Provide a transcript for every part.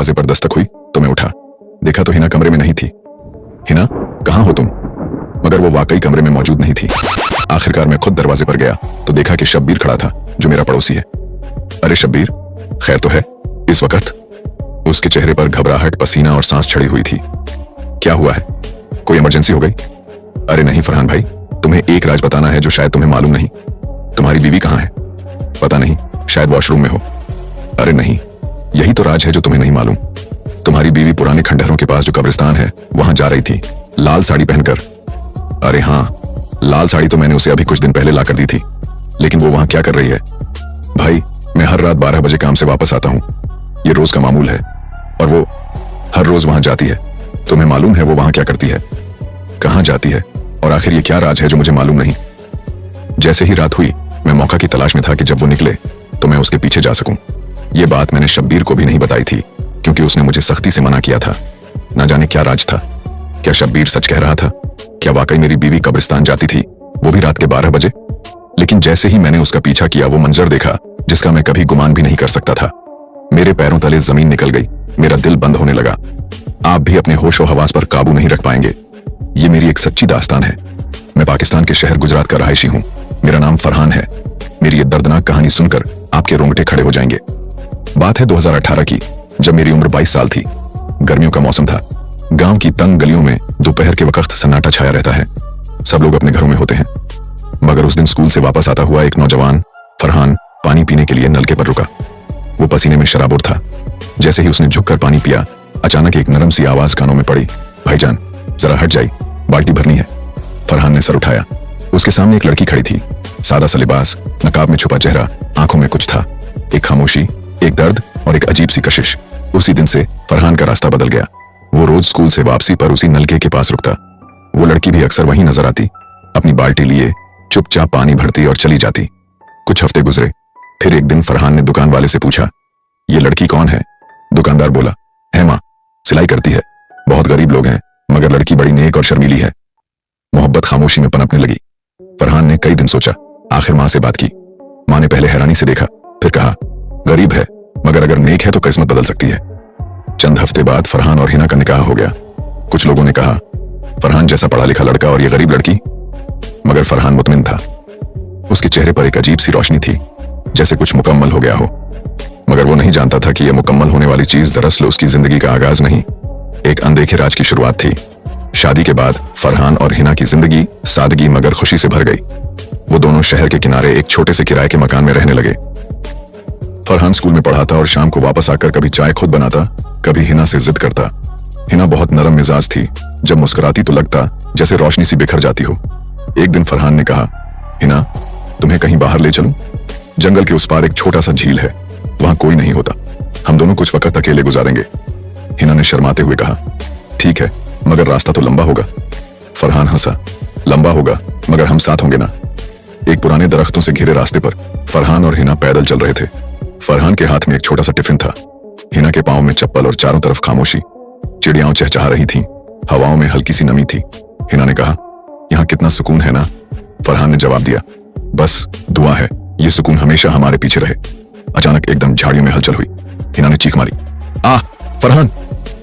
दरवाजे पर दस्तक हुई तो मैं उठा। देखा तो हिना कमरे में नहीं थी। हिना, कहाँ हो तुम? मगर वो वाकई कमरे में मौजूद नहीं थी। आखिरकार मैं खुद दरवाजे पर गया तो देखा कि शब्बीर खड़ा था, जो मेरा पड़ोसी है। अरे शब्बीर, खैर तो है? इस वक्त उसके चेहरे पर घबराहट, पसीना और सांस चढ़ी हुई थी। क्या हुआ है? कोई इमरजेंसी हो गई? अरे नहीं फरहान भाई, तुम्हें एक राज बताना है जो शायद तुम्हें मालूम नहीं। तुम्हारी बीवी कहाँ है? पता नहीं, शायद वॉशरूम में हो। अरे नहीं, यही तो राज है जो तुम्हें नहीं मालूम। तुम्हारी बीवी पुराने खंडहरों के पास जो कब्रिस्तान है वहां जा रही थी, लाल साड़ी पहनकर। अरे हाँ, लाल साड़ी तो मैंने उसे अभी कुछ दिन पहले ला कर दी थी, लेकिन वो वहां क्या कर रही है? भाई, मैं हर रात 12 बजे काम से वापस आता हूँ, ये रोज का मामूल है, और वो हर रोज वहां जाती है। तुम्हें मालूम है वो वहां क्या करती है? कहां जाती है? और आखिर ये क्या राज है जो मुझे मालूम नहीं? जैसे ही रात हुई मैं मौका की तलाश में था कि जब वो निकले तो मैं उसके पीछे जा सकूं। ये बात मैंने शब्बीर को भी नहीं बताई थी, क्योंकि उसने मुझे सख्ती से मना किया था। ना जाने क्या राज था। क्या शब्बीर सच कह रहा था? क्या वाकई मेरी बीवी कब्रिस्तान जाती थी, वो भी रात के 12 बजे? लेकिन जैसे ही मैंने उसका पीछा किया, वो मंजर देखा जिसका मैं कभी गुमान भी नहीं कर सकता था। मेरे पैरों तले जमीन निकल गई, मेरा दिल बंद होने लगा। आप भी अपने होशो हवास पर काबू नहीं रख पाएंगे। ये मेरी एक सच्ची दास्तान है। मैं पाकिस्तान के शहर गुजरात का रहायशी हूँ। मेरा नाम फरहान है। मेरी ये दर्दनाक कहानी सुनकर आपके रोंगटे खड़े हो जाएंगे। बात है 2018 की, जब मेरी उम्र 22 साल थी। गर्मियों का मौसम था। गांव की तंग गलियों में दोपहर के वक्त सन्नाटा छाया रहता है। सब लोग अपने घरों में होते हैं। मगर उस दिन स्कूल से वापस आता हुआ एक नौजवान फरहान पानी पीने के लिए नलके पर रुका। वो पसीने में शराबोर था। जैसे ही उसने झुककर पानी पिया, अचानक एक नरम सी आवाज कानों में पड़ी, भाईजान जरा हट जाइए, बाल्टी भरनी है। फरहान ने सर उठाया। उसके सामने एक लड़की खड़ी थी। सादा सा लिबास, नकाब में छुपा चेहरा, आंखों में कुछ था, एक खामोशी, एक दर्द और एक अजीब सी कशिश। उसी दिन से फरहान का रास्ता बदल गया। वो रोज स्कूल से वापसी पर उसी नलके के पास रुकता। वो लड़की भी अक्सर वहीं नजर आती, अपनी बाल्टी लिए चुपचाप पानी भरती और चली जाती। कुछ हफ्ते गुजरे। फिर एक दिन फरहान ने दुकान वाले से पूछा, ये लड़की कौन है? दुकानदार बोला, है माँ, सिलाई करती है। बहुत गरीब लोग हैं, मगर लड़की बड़ी नेक और शर्मीली है। मोहब्बत खामोशी में पनपने लगी। फरहान ने कई दिन सोचा, आखिर माँ से बात की। माँ ने पहले हैरानी से देखा, फिर कहा, गरीब है, मगर अगर नेक है तो किस्मत बदल सकती है। चंद हफ्ते बाद फरहान और हिना का निकाह हो गया। कुछ लोगों ने कहा, फरहान जैसा पढ़ा लिखा लड़का और ये गरीब लड़की। मगर फरहान मुतमिन था। उसके चेहरे पर एक अजीब सी रोशनी थी, जैसे कुछ मुकम्मल हो गया हो। मगर वो नहीं जानता था कि यह मुकम्मल होने वाली चीज दरअसल उसकी जिंदगी का आगाज नहीं, एक अनदेखे राज की शुरुआत थी। शादी के बाद फरहान और हिना की जिंदगी सादगी मगर खुशी से भर गई। वो दोनों शहर के किनारे एक छोटे से किराए के मकान में रहने लगे। फरहान स्कूल में पढ़ाता और शाम को वापस आकर कभी चाय खुद बनाता, कभी हिना से जिद करता। हिना बहुत नरम मिजाज थी। जब मुस्कुराती तो लगता जैसे रोशनी सी बिखर जाती हो। एक दिन फरहान ने कहा, हिना, तुम्हें कहीं बाहर ले चलूं? जंगल के उस पार एक छोटा सा झील है, वहां कोई नहीं होता। हम दोनों कुछ वक्त अकेले गुजारेंगे। हिना ने शर्माते हुए कहा, ठीक है, मगर रास्ता तो लंबा होगा। फरहान हंसा, लंबा होगा मगर हम साथ होंगे ना। एक पुराने दरख्तों से घिरे रास्ते पर फरहान और हिना पैदल चल रहे थे। फरहान के हाथ में एक छोटा सा टिफिन था, हिना के पांव में चप्पल और चारों तरफ खामोशी। चिड़ियाओं चहचहा रही थीं, हवाओं में हल्की सी नमी थी। हिना ने कहा, यहाँ कितना सुकून है ना। फरहान ने जवाब दिया, बस दुआ है ये सुकून हमेशा हमारे पीछे रहे। अचानक एकदम झाड़ियों में हलचल हुई। हिना ने चीख मारी, आ फरहान!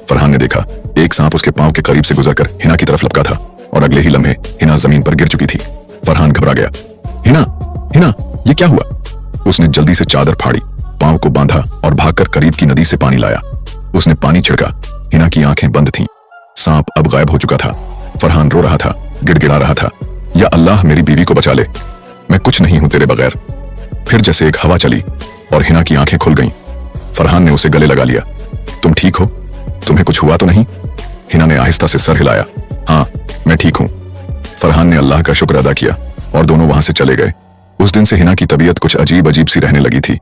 फरहान ने देखा, एक सांप उसके पांव के करीब से गुजरकर हिना की तरफ लपका था और अगले ही लम्हे हिना जमीन पर गिर चुकी थी। फरहान घबरा गया। हिना, हिना, ये क्या हुआ? उसने जल्दी से चादर फाड़ी, पांव को बांधा और भागकर करीब की नदी से पानी लाया। उसने पानी छिड़का। हिना की आंखें बंद थीं। सांप अब गायब हो चुका था। फरहान रो रहा था, गिड़गिड़ा रहा था, या अल्लाह मेरी बीवी को बचा ले, मैं कुछ नहीं हूं तेरे बगैर। फिर जैसे एक हवा चली और हिना की आंखें खुल गईं। फरहान ने उसे गले लगा लिया, तुम ठीक हो? तुम्हें कुछ हुआ तो नहीं? हिना ने आहिस्ता से सर हिलाया, हाँ मैं ठीक हूं। फरहान ने अल्लाह का शुक्र अदा किया और दोनों वहां से चले गए। उस दिन से हिना की तबीयत कुछ अजीब अजीब सी रहने लगी थी।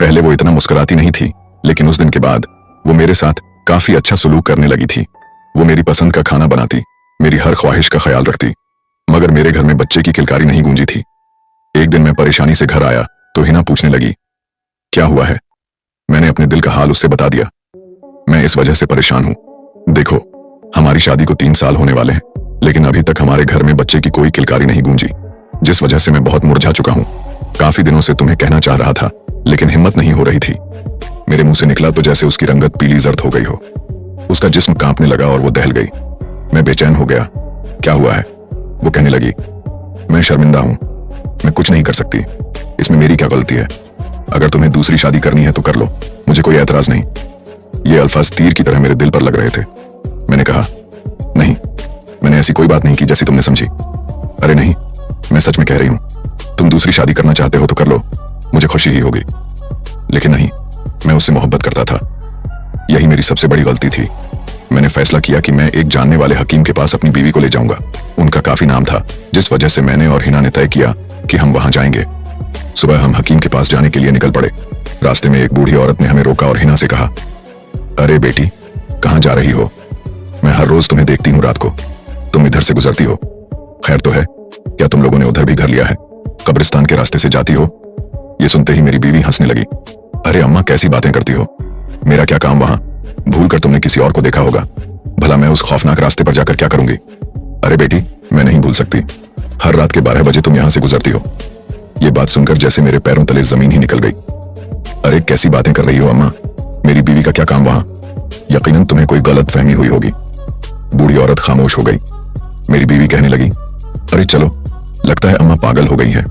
पहले वो इतना मुस्कुराती नहीं थी, लेकिन उस दिन के बाद वो मेरे साथ काफी अच्छा सलूक करने लगी थी। वो मेरी पसंद का खाना बनाती, मेरी हर ख्वाहिश का ख्याल रखती। मगर मेरे घर में बच्चे की किलकारी नहीं गूंजी थी। एक दिन मैं परेशानी से घर आया तो हिना पूछने लगी, क्या हुआ है? मैंने अपने दिल का हाल उससे बता दिया। मैं इस वजह से परेशान हूं। देखो, हमारी शादी को 3 साल होने वाले हैं, लेकिन अभी तक हमारे घर में बच्चे की कोई किलकारी नहीं गूंजी, जिस वजह से मैं बहुत मुरझा चुका हूं। काफी दिनों से तुम्हें कहना चाह रहा था, लेकिन हिम्मत नहीं हो रही थी। मेरे मुंह से निकला तो जैसे उसकी रंगत पीली जर्द हो गई हो। उसका जिस्म कांपने लगा और वो दहल गई। मैं बेचैन हो गया। क्या हुआ है? वो कहने लगी, मैं शर्मिंदा हूं, मैं कुछ नहीं कर सकती, इसमें मेरी क्या गलती है? अगर तुम्हें दूसरी शादी करनी है तो कर लो, मुझे कोई एतराज नहीं। ये अल्फाज तीर की तरह मेरे दिल पर लग रहे थे। मैंने कहा, नहीं, मैंने ऐसी कोई बात नहीं की जैसी तुमने समझी। अरे नहीं, मैं सच में कह रही हूं, तुम दूसरी शादी करना चाहते हो तो कर लो, मुझे खुशी ही होगी। लेकिन नहीं, मैं उससे मोहब्बत करता था। यही मेरी सबसे बड़ी गलती थी। मैंने फैसला किया कि मैं एक जानने वाले हकीम के पास अपनी बीवी को ले जाऊंगा। उनका काफी नाम था, जिस वजह से मैंने और हिना ने तय किया कि हम वहां जाएंगे। सुबह हम हकीम के पास जाने के लिए निकल पड़े। रास्ते में एक बूढ़ी औरत ने हमें रोका और हिना से कहा, अरे बेटी, कहां जा रही हो? मैं हर रोज तुम्हें देखती हूँ रात को, तुम इधर से गुजरती हो। खैर तो है, क्या तुम लोगों ने उधर भी घर लिया है? कब्रिस्तान के रास्ते से जाती हो? ये सुनते ही मेरी बीवी हंसने लगी। अरे अम्मा, कैसी बातें करती हो? मेरा क्या काम वहां? भूल कर तुमने किसी और को देखा होगा। भला मैं उस खौफनाक रास्ते पर जाकर क्या करूंगी? अरे बेटी, मैं नहीं भूल सकती, हर रात के 12 बजे तुम यहां से गुजरती हो। ये बात सुनकर जैसे मेरे पैरों तले जमीन ही निकल गई। अरे कैसी बातें कर रही हो अम्मा, मेरी बीवी का क्या काम वहां? यकीनन तुम्हें कोई गलत फहमी हुई होगी। बूढ़ी औरत खामोश हो गई। मेरी बीवी कहने लगी, अरे चलो, लगता है अम्मा पागल हो गई है।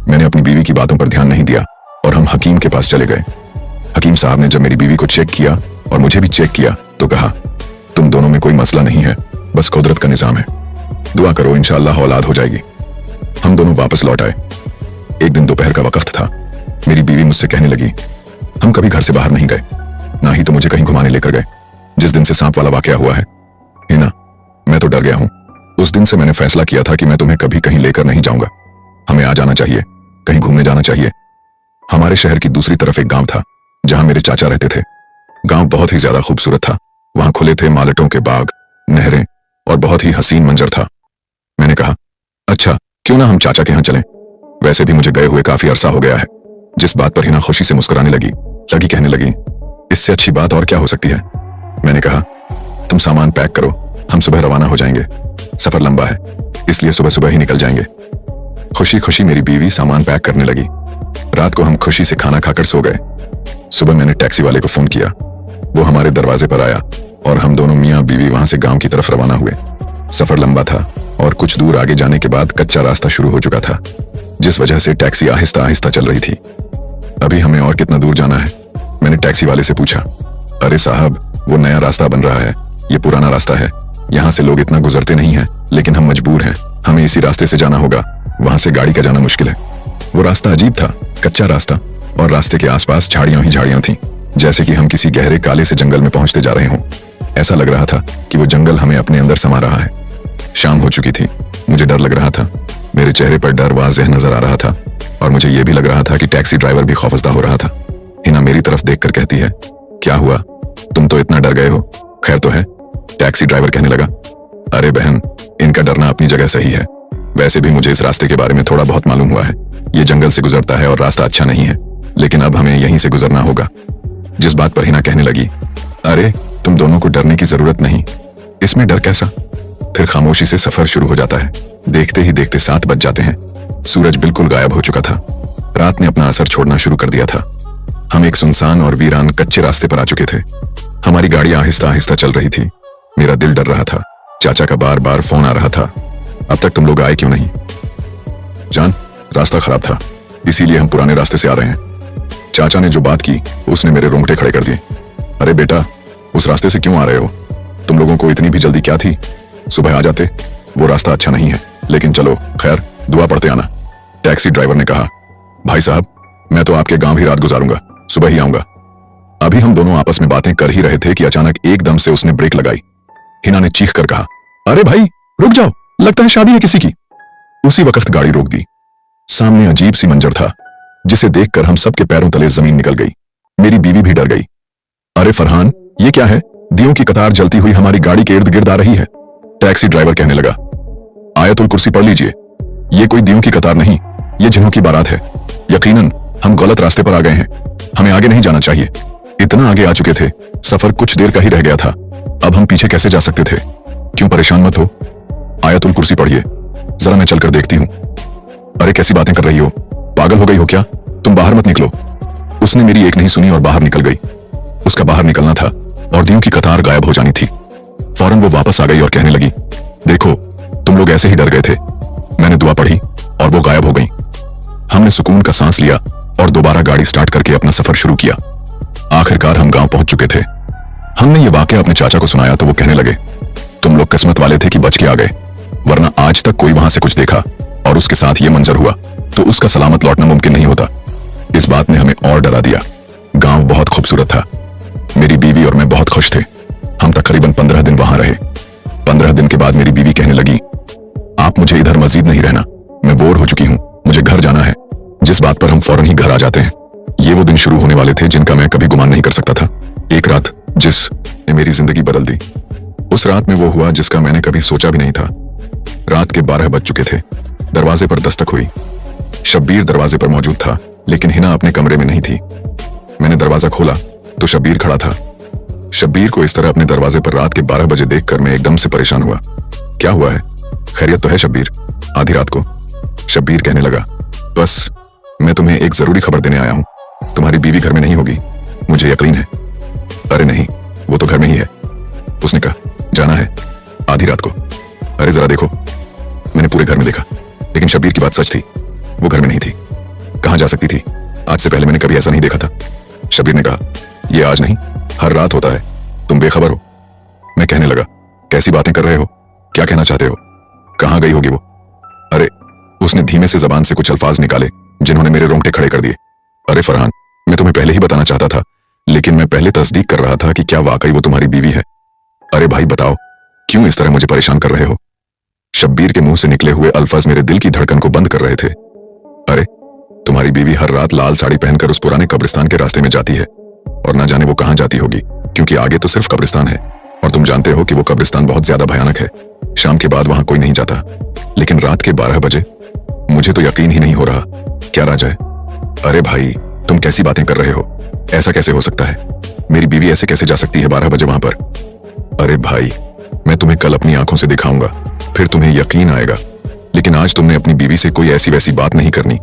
मैंने अपनी बीवी की बातों पर ध्यान नहीं दिया और हम हकीम के पास चले गए। हकीम साहब ने जब मेरी बीवी को चेक किया और मुझे भी चेक किया तो कहा, तुम दोनों में कोई मसला नहीं है, बस कुदरत का निजाम है। दुआ करो, इंशाअल्लाह औलाद हो जाएगी। हम दोनों वापस लौट आए। एक दिन दोपहर का वक्त था। मेरी बीवी मुझसे कहने लगी, हम कभी घर से बाहर नहीं गए, ना ही तो मुझे कहीं घुमाने लेकर गए। जिस दिन से सांप वाला वाकया हुआ है हिना, मैं तो डर गया हूं। उस दिन से मैंने फैसला किया था कि मैं तुम्हें कभी कहीं लेकर नहीं जाऊंगा। हमें आ जाना चाहिए, कहीं घूमने जाना चाहिए। हमारे शहर की दूसरी तरफ एक गांव था जहां मेरे चाचा रहते थे। गांव बहुत ही ज्यादा खूबसूरत था। वहां खुले थे मालटों के बाग, नहरें और बहुत ही हसीन मंजर था। मैंने कहा, अच्छा, क्यों ना हम चाचा के यहां चलें? वैसे भी मुझे गए हुए काफी अरसा हो गया है। जिस बात पर हिना खुशी से मुस्कुराने लगी कहने लगी, इससे अच्छी बात और क्या हो सकती है? मैंने कहा, तुम सामान पैक करो, हम सुबह रवाना हो जाएंगे। सफर लंबा है, इसलिए सुबह सुबह ही निकल जाएंगे। खुशी खुशी मेरी बीवी सामान पैक करने लगी। रात को हम खुशी से खाना खाकर सो गए। सुबह मैंने टैक्सी वाले को फोन किया। वो हमारे दरवाजे पर आया और हम दोनों मियाँ बीवी वहां से गांव की तरफ रवाना हुए। सफर लंबा था और कुछ दूर आगे जाने के बाद कच्चा रास्ता शुरू हो चुका था, जिस वजह से टैक्सी आहिस्ता आहिस्ता चल रही थी। अभी हमें और कितना दूर जाना है? मैंने टैक्सी वाले से पूछा। अरे साहब, वो नया रास्ता बन रहा है, ये पुराना रास्ता है, यहाँ से लोग इतना गुजरते नहीं हैं, लेकिन हम मजबूर हैं, हमें इसी रास्ते से जाना होगा, वहां से गाड़ी का जाना मुश्किल है। वो रास्ता अजीब था, कच्चा रास्ता, और रास्ते के आसपास झाड़ियां ही झाड़ियां थीं, जैसे कि हम किसी गहरे काले से जंगल में पहुंचते जा रहे हों। ऐसा लग रहा था कि वो जंगल हमें अपने अंदर समा रहा है। शाम हो चुकी थी। मुझे डर लग रहा था। मेरे चेहरे पर डर वाज़ेह नजर आ रहा था और मुझे यह भी लग रहा था कि टैक्सी ड्राइवर भी खौफजदा हो रहा था। हिना मेरी तरफ देखकर कहती है, क्या हुआ, तुम तो इतना डर गए हो? खैर तो है? टैक्सी ड्राइवर कहने लगा, अरे बहन, इनका डरना अपनी जगह सही है। वैसे भी मुझे इस रास्ते के बारे में थोड़ा बहुत मालूम हुआ है। ये जंगल से गुजरता है और रास्ता अच्छा नहीं है, लेकिन अब हमें यहीं से गुजरना होगा। जिस बात पर हिना कहने लगी, अरे तुम दोनों को डरने की जरूरत नहीं, इसमें डर कैसा? फिर खामोशी से सफर शुरू हो जाता है। देखते ही देखते 7 बज जाते हैं। सूरज बिल्कुल गायब हो चुका था। रात ने अपना असर छोड़ना शुरू कर दिया था। हम एक सुनसान और वीरान कच्चे रास्ते पर आ चुके थे। हमारी गाड़ी आहिस्ता आहिस्ता चल रही थी। मेरा दिल डर रहा था। चाचा का बार बार फोन आ रहा था, अब तक तुम लोग आए क्यों नहीं? जान, रास्ता खराब था, इसीलिए हम पुराने रास्ते से आ रहे हैं। चाचा ने जो बात की उसने मेरे रोंगटे खड़े कर दिए। अरे बेटा, उस रास्ते से क्यों आ रहे हो? तुम लोगों को इतनी भी जल्दी क्या थी? सुबह आ जाते। वो रास्ता अच्छा नहीं है, लेकिन चलो खैर, दुआ पढ़ते आना। टैक्सी ड्राइवर ने कहा, भाई साहब, मैं तो आपके गांव ही रात गुजारूंगा, सुबह ही आऊंगा। अभी हम दोनों आपस में बातें कर ही रहे थे कि अचानक एकदम से उसने ब्रेक लगाई। हिना ने चीख कर कहा, अरे भाई रुक जाओ, लगता है शादी है किसी की। उसी वक्त गाड़ी रोक दी। सामने अजीब सी मंजर था, जिसे देखकर हम सबके पैरों तले जमीन निकल गई। मेरी बीवी भी डर गई। अरे फरहान, ये क्या है? दियों की कतार जलती हुई हमारी गाड़ी के इर्द गिर्द आ रही है। टैक्सी ड्राइवर कहने लगा, आयतुल कुर्सी पढ़ लीजिए, ये कोई दियों की कतार नहीं, ये जिन्हों की बारात है। यकीनन हम गलत रास्ते पर आ गए हैं, हमें आगे नहीं जाना चाहिए। इतना आगे आ चुके थे, सफर कुछ देर का ही रह गया था, अब हम पीछे कैसे जा सकते थे? क्यों परेशान मत हो, आयतुल कुर्सी पढ़िए, जरा मैं चलकर देखती हूं। अरे कैसी बातें कर रही हो, पागल हो गई हो क्या? तुम बाहर मत निकलो। उसने मेरी एक नहीं सुनी और बाहर निकल गई। उसका बाहर निकलना था और दियों की कतार गायब हो जानी थी। फौरन वो वापस आ गई और कहने लगी, देखो तुम लोग ऐसे ही डर गए थे, मैंने दुआ पढ़ी और वो गायब हो गई। हमने सुकून का सांस लिया और दोबारा गाड़ी स्टार्ट करके अपना सफर शुरू किया। आखिरकार हम गांव पहुंच चुके थे। हमने ये वाकया अपने चाचा को सुनाया तो वो कहने लगे, तुम लोग किस्मत वाले थे कि बच के आ गए, वरना आज तक कोई वहां से कुछ देखा और उसके साथ ये मंजर हुआ तो उसका सलामत लौटना मुमकिन नहीं होता। इस बात ने हमें और डरा दिया। गांव बहुत खूबसूरत था। मेरी बीवी और मैं बहुत खुश थे। हम तकरीबन 15 दिन वहां रहे। 15 दिन के बाद मेरी बीवी कहने लगी, आप मुझे इधर मजीद नहीं रहना, मैं बोर हो चुकी हूं, मुझे घर जाना है। जिस बात पर हम फौरन ही घर आ जाते हैं। ये वो दिन शुरू होने वाले थे जिनका मैं कभी गुमान नहीं कर सकता था। एक रात जिसने मेरी जिंदगी बदल दी। उस रात में वो हुआ जिसका मैंने कभी सोचा भी नहीं था। रात के 12 बज चुके थे। दरवाजे पर दस्तक हुई। शब्बीर दरवाजे पर मौजूद था, लेकिन हिना अपने कमरे में नहीं थी। मैंने दरवाजा खोला तो शब्बीर खड़ा था। शब्बीर को इस तरह अपने दरवाजे पर रात के 12 बजे देखकर मैं एकदम से परेशान हुआ। क्या हुआ है? खैरियत तो है शब्बीर? आधी रात को शब्बीर कहने लगा, बस मैं तुम्हें एक जरूरी खबर देने आया हूं। तुम्हारी बीवी घर में नहीं होगी, मुझे यकीन है। अरे नहीं, वो तो घर में ही है। उसने कहा, जाना है आधी रात को? अरे जरा देखो। मैंने पूरे घर में देखा, लेकिन शब्बीर की बात सच थी, वो घर में नहीं थी। कहां जा सकती थी? आज से पहले मैंने कभी ऐसा नहीं देखा था। शब्बीर ने कहा, यह आज नहीं, हर रात होता है, तुम बेखबर हो। मैं कहने लगा, कैसी बातें कर रहे हो? क्या कहना चाहते हो? कहां गई होगी वो? अरे, उसने धीमे से जबान से कुछ अल्फाज निकाले जिन्होंने मेरे रोंगटे खड़े कर दिए। अरे फरहान, मैं तुम्हें पहले ही बताना चाहता था, लेकिन मैं पहले तस्दीक कर रहा था कि क्या वाकई वो तुम्हारी बीवी है। अरे भाई बताओ, क्यों इस तरह मुझे परेशान कर रहे हो? शब्बीर के मुंह से निकले हुए अल्फाज मेरे दिल की धड़कन को बंद कर रहे थे। अरे, तुम्हारी बीवी हर रात लाल साड़ी पहनकर उस पुराने कब्रिस्तान के रास्ते में जाती है, और न जाने वो कहां जाती होगी, क्योंकि आगे तो सिर्फ कब्रिस्तान है और तुम जानते हो कि वो कब्रिस्तान बहुत ज्यादा भयानक है। शाम के बाद वहां कोई नहीं जाता, लेकिन रात के 12 बजे मुझे तो यकीन ही नहीं हो रहा। क्या राजा है? अरे भाई, तुम कैसी बातें कर रहे हो? ऐसा कैसे हो सकता है? मेरी बीवी ऐसे कैसे जा सकती है 12 बजे वहां पर? अरे भाई, मैं तुम्हें कल अपनी आंखों से दिखाऊंगा, फिर तुम्हें यकीन आएगा। लेकिन आज तुमने अपनी बीवी से कोई ऐसी वैसी बात नहीं करनी,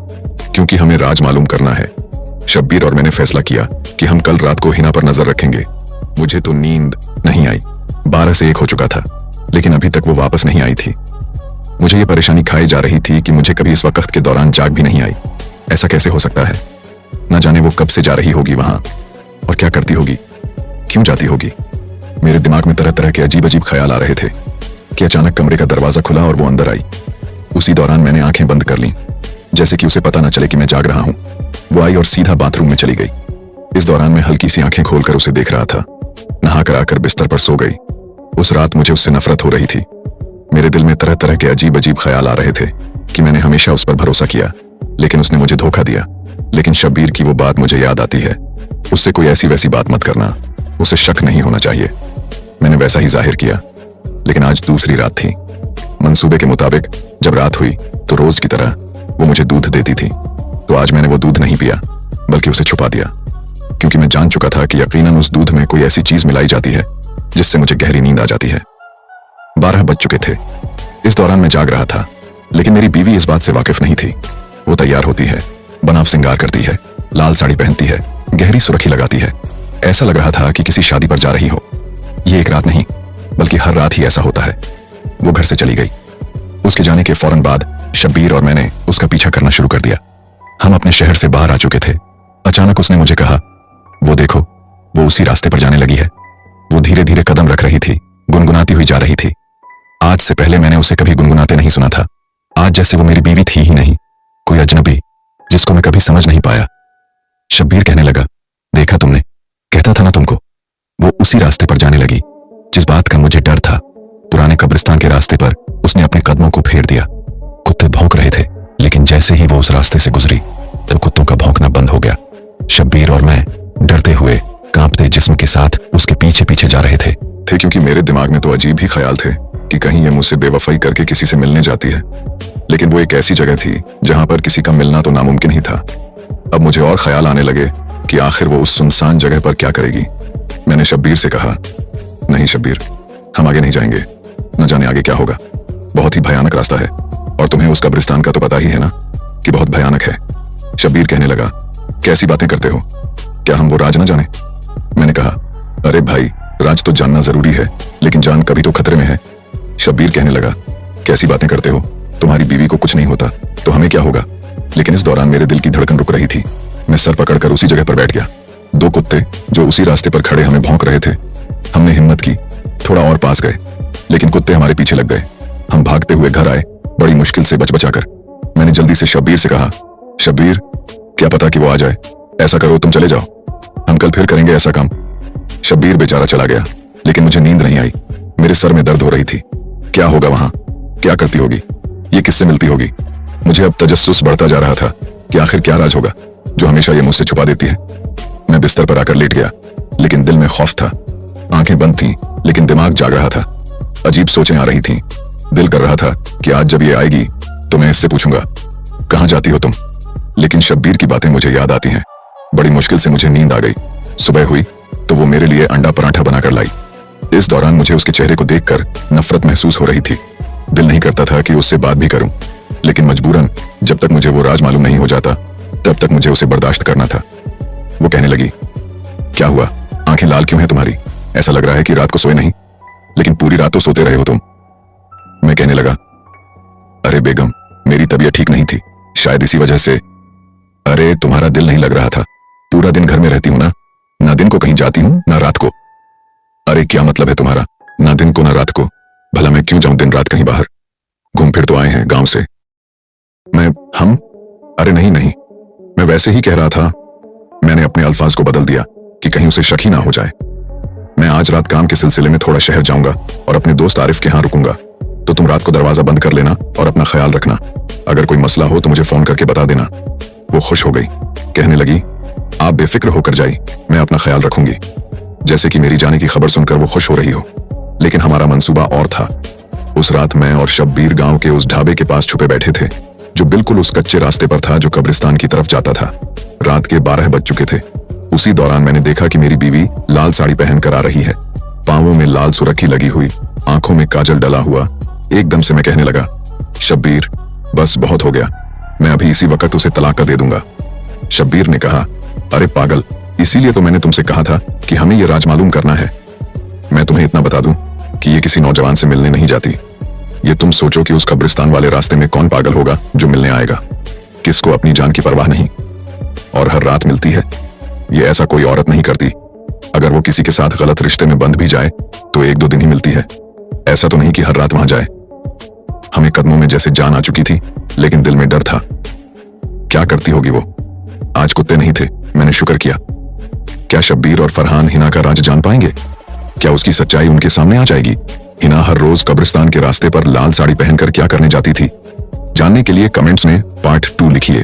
क्योंकि हमें राज मालूम करना है। शब्बीर और मैंने फैसला किया कि हम कल रात को हिना पर नजर रखेंगे। मुझे तो नींद नहीं आई। 12 से 1 हो चुका था, लेकिन अभी तक वो वापस नहीं आई थी। मुझे ये परेशानी खाई जा रही थी कि मुझे कभी इस वक्त के दौरान जाग भी नहीं आई। ऐसा कैसे हो सकता है? न जाने वो कब से जा रही होगी वहां, और क्या करती होगी, क्यों जाती होगी। मेरे दिमाग में तरह तरह के अजीब अजीब ख्याल आ रहे थे कि अचानक कमरे का दरवाजा खुला और वो अंदर आई। उसी दौरान मैंने आंखें बंद कर लीं, जैसे कि उसे पता न चले कि मैं जाग रहा हूं। वो आई और सीधा बाथरूम में चली गई। इस दौरान मैं हल्की सी आंखें खोलकर उसे देख रहा था। नहाकर आकर बिस्तर पर सो गई। उस रात मुझे उससे नफरत हो रही थी। मेरे दिल में तरह तरह के अजीब अजीब ख्याल आ रहे थे कि मैंने हमेशा उस पर भरोसा किया, लेकिन उसने मुझे धोखा दिया। लेकिन शब्बीर की वो बात मुझे याद आती है, उससे कोई ऐसी वैसी बात मत करना, उसे शक नहीं होना चाहिए। मैंने वैसा ही जाहिर किया। लेकिन आज दूसरी रात थी। मंसूबे के मुताबिक जब रात हुई तो रोज की तरह वो मुझे दूध देती थी, तो आज मैंने वो दूध नहीं पिया, बल्कि उसे छुपा दिया, क्योंकि मैं जान चुका था कि यकीनन उस दूध में कोई ऐसी चीज मिलाई जाती है जिससे मुझे गहरी नींद आ जाती है। 12 बज चुके थे। इस दौरान मैं जाग रहा था, लेकिन मेरी बीवी इस बात से वाकिफ नहीं थी। वो तैयार होती है, बनाव सिंगार करती है, लाल साड़ी पहनती है, गहरी सुर्खी लगाती है। ऐसा लग रहा था कि किसी शादी पर जा रही हो। ये एक रात नहीं, बल्कि हर रात ही ऐसा होता है। वो घर से चली गई। उसके जाने के फौरन बाद शब्बीर और मैंने उसका पीछा करना शुरू कर दिया। हम अपने शहर से बाहर आ चुके थे। अचानक उसने मुझे कहा, वो देखो, वो उसी रास्ते पर जाने लगी है। वो धीरे धीरे कदम रख रही थी, गुनगुनाती हुई जा रही थी। आज से पहले मैंने उसे कभी गुनगुनाते नहीं सुना था। आज जैसे वो मेरी बीवी थी ही नहीं, कोई अजनबी जिसको मैं कभी समझ नहीं पाया। शब्बीर कहने लगा, देखा तुमने, कहता था ना तुमको। वो उसी रास्ते पर जाने लगी जिस बात का मुझे डर था। पुराने कब्रिस्तान के रास्ते पर उसने अपने कदमों को फेर दिया। कुत्ते भौंक रहे थे, लेकिन जैसे ही वो उस रास्ते से गुजरी तो कुत्तों का भौंकना बंद हो गया। शब्बीर और मैं डरते हुए, कांपते जिस्म के साथ उसके पीछे पीछे जा रहे थे, क्योंकि मेरे दिमाग में तो अजीब ही ख्याल थे कि कहीं ये मुझसे बेवफाई करके किसी से मिलने जाती है। लेकिन वो एक ऐसी जगह थी जहां पर किसी का मिलना तो नामुमकिन ही था। अब मुझे और ख्याल आने लगे कि आखिर वो उस सुनसान जगह पर क्या करेगी। मैंने शब्बीर से कहा, नहीं शब्बीर, हम आगे नहीं जाएंगे, न जाने आगे क्या होगा। बहुत ही भयानक रास्ता है, और तुम्हें उस कब्रिस्तान का तो पता ही है ना कि बहुत भयानक है। शब्बीर कहने लगा, कैसी बातें करते हो? क्या हम वो राज न जाने? मैंने कहा, अरे भाई, राज तो जानना जरूरी है, लेकिन जान कभी तो खतरे में है। शब्बीर कहने लगा, कैसी बातें करते हो, तुम्हारी बीवी को कुछ नहीं होता तो हमें क्या होगा। लेकिन इस दौरान मेरे दिल की धड़कन रुक रही थी। मैं सर पकड़कर उसी जगह पर बैठ गया। दो कुत्ते जो उसी रास्ते पर खड़े हमें भौंक रहे थे। हमने हिम्मत की, थोड़ा और पास गए, लेकिन कुत्ते हमारे पीछे लग गए। हम भागते हुए घर आए, बड़ी मुश्किल से बच बचाकर। मैंने जल्दी से शब्बीर से कहा, शब्बीर, क्या पता कि वो आ जाए, ऐसा करो तुम चले जाओ, हम कल फिर करेंगे ऐसा काम। शब्बीर बेचारा चला गया, लेकिन मुझे नींद नहीं आई। मेरे सर में दर्द हो रही थी। क्या होगा वहां, क्या करती होगी, ये किससे मिलती होगी। मुझे अब तजस्सुस बढ़ता जा रहा था कि आखिर क्या राज होगा जो हमेशा ये मुझसे छुपा देती है। मैं बिस्तर पर आकर लेट गया, लेकिन दिल में खौफ था। आंखें बंद थीं, लेकिन दिमाग जाग रहा था। अजीब सोचें आ रही थीं। दिल कर रहा था कि आज जब ये आएगी तो मैं इससे पूछूंगा, कहां जाती हो तुम। लेकिन शब्बीर की बातें मुझे याद आती हैं। बड़ी मुश्किल से मुझे नींद आ गई। सुबह हुई तो वो मेरे लिए अंडा पराठा बनाकर लाई। इस दौरान मुझे उसके चेहरे को देखकर नफरत महसूस हो रही थी। दिल नहीं करता था कि उससे बात भी करूं, लेकिन मजबूरन जब तक मुझे वो राज मालूम नहीं हो जाता तब तक मुझे उसे बर्दाश्त करना था। वो कहने लगी, क्या हुआ, आंखें लाल क्यों हैं तुम्हारी, ऐसा लग रहा है कि रात को सोए नहीं, लेकिन पूरी रात तो सोते रहे हो तुम। मैं कहने लगा, अरे बेगम, मेरी तबीयत ठीक नहीं थी, शायद इसी वजह से। अरे तुम्हारा दिल नहीं लग रहा था, पूरा दिन घर में रहती हूं ना दिन को कहीं जाती हूं ना रात को। अरे क्या मतलब है तुम्हारा, ना दिन को ना रात को, भला मैं क्यों जाऊं दिन रात कहीं बाहर, घूम फिर तो आए हैं गांव से। हम अरे नहीं, मैं वैसे ही कह रहा था। मैंने अपने अल्फाज को बदल दिया कि कहीं उसे शक ही ना हो जाए। मैं आज रात काम के सिलसिले में थोड़ा शहर जाऊंगा और अपने दोस्त आरिफ के यहां रुकूंगा, तो तुम रात को दरवाजा बंद कर लेना और अपना ख्याल रखना। अगर कोई मसला हो तो मुझे फोन करके बता देना। वो खुश हो गई, कहने लगी, आप बेफिक्र होकर जाइए, मैं अपना ख्याल रखूंगी। जैसे कि मेरी जाने की खबर सुनकर वो खुश हो रही हो। लेकिन हमारा मंसूबा और था। उस रात मैं और शब्बीर गांव के उस ढाबे के पास छुपे बैठे थे जो बिल्कुल उस कच्चे रास्ते पर था जो कब्रिस्तान की तरफ जाता था। रात के 12 बज चुके थे। उसी दौरान मैंने देखा कि मेरी बीवी लाल साड़ी पहनकर आ रही है, पांवों में लाल सुर्खी लगी हुई, आंखों में काजल डला हुआ। एकदम से मैं कहने लगा, शब्बीर, बस बहुत हो गया, मैं अभी इसी वक्त उसे तलाक दे दूंगा। शब्बीर ने कहा, अरे पागल, इसीलिए तो मैंने तुमसे कहा था कि हमें यह राज मालूम करना है। मैं तुम्हें इतना बता दूं कि ये किसी नौजवान से मिलने नहीं जाती। ये तुम सोचो कि उस कब्रिस्तान वाले रास्ते में कौन पागल होगा जो मिलने आएगा, किसको अपनी जान की परवाह नहीं और हर रात मिलती है। ये ऐसा कोई औरत नहीं करती। अगर वो किसी के साथ गलत रिश्ते में बंध भी जाए तो 1-2 दिन ही मिलती है, ऐसा तो नहीं कि हर रात वहां जाए। हमें कदमों में जैसे जान आ चुकी थी, लेकिन दिल में डर था। क्या करती होगी वो। आज कुत्ते नहीं थे, मैंने शुक्र किया। क्या शब्बीर और फरहान हिना का राज जान पाएंगे? क्या उसकी सच्चाई उनके सामने आ जाएगी? हिना हर रोज कब्रिस्तान के रास्ते पर लाल साड़ी पहनकर क्या करने जाती थी? जानने के लिए कमेंट्स में पार्ट 2 लिखिए।